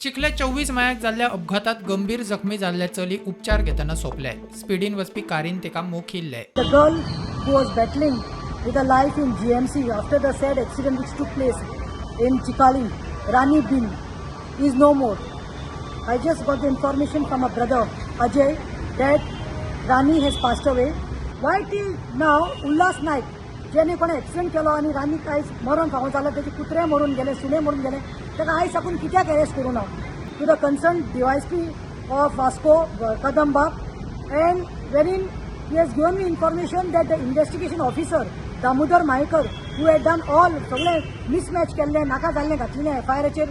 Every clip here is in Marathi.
चिखले 24 मयाक जाल्ल्या अपघातात गंभीर जखमी जाल्ल्या चली उपचार घेतना सोंपले. स्पीडीन वचपी कारीन तेका मोख इल्ले. The girl who was battling with her life in GMC after the sad accident which took place in Chikali, Rani Bin, is no more. I just got the information from a brother, Ajay, that Rani has passed away. Why till now, Ullas Naik, जेणे कोणे एक्सिडेंट केलो आणि रानी कांयच मरण फावो जालो, त्याचे कुत्रे मरून गेले, सुणे मरून गेले, ताका आयज साकून कित्याक अरेस्ट करूं ना to the concern DYSP of Vasco Kadamba and wherein he has given me information that the investigation officer Damodar Maikar who had done all सगळे मिसमॅच केल्ले नाका जाल्ले घातलेले FIR-चेर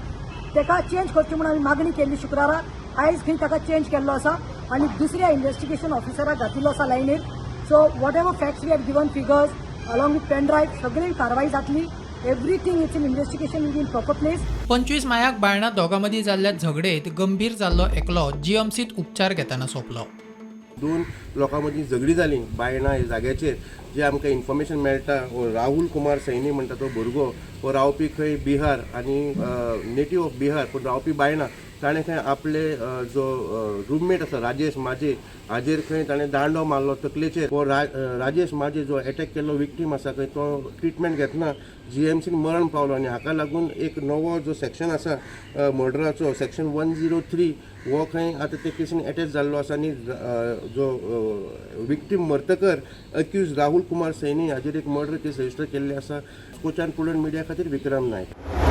ताका चेंज करची म्हणून आमी मागणी केल्ली शुक्राराक. आयज खंय ताका चेंज केल्लो आसा आणि दुसऱ्या इन्व्हेस्टिगेशन ऑफिसराक घातिल्लो आसा लायनीर. So whatever facts we had given figures along with pen drive सगळी कारवाई जातली. Everything is in investigation is in proper place. 25 मयाक बायणा दोगां मदीं जाल्ल्या झगडेत गंभीर जाल्लो एकलो GMCत उपचार घेतना सोंपलो. दोन लोकां मदीं झगडी जाली बायणा ह्या जाग्याचेर. जे आमकां इन्फॉर्मेशन मेळटा राहुल कुमार सैनी म्हणटा तो भुरगो हो रावपी खंय बिहार आणि नेटिव्ह ऑफ बिहार पूण रावपी बायणा. ताणें खंय आपले जो रूममेट आसा राजेश माजे हाजेर खंय ताणें दांडो मारलो तकलेचेर. हो राजेश माजे जो अटॅक केल्लो विक्टीम आसा खंय तो ट्रिटमेंट घेतना GMCन मरण पावलो आनी हाका लागून एक नवो जो सेक्शन आसा मर्डराचो सेक्शन 103 हो खंय आतां ते केसीन अटॅच जाल्लो आसा आनी जो विक्टीम मरतकर अक्यूज राहुल कुमार सैनी हाजेर एक मर्डर केस रजिस्टर केल्ली आसा. कोचान पुडन मिडिया खातीर विक्रम नायक.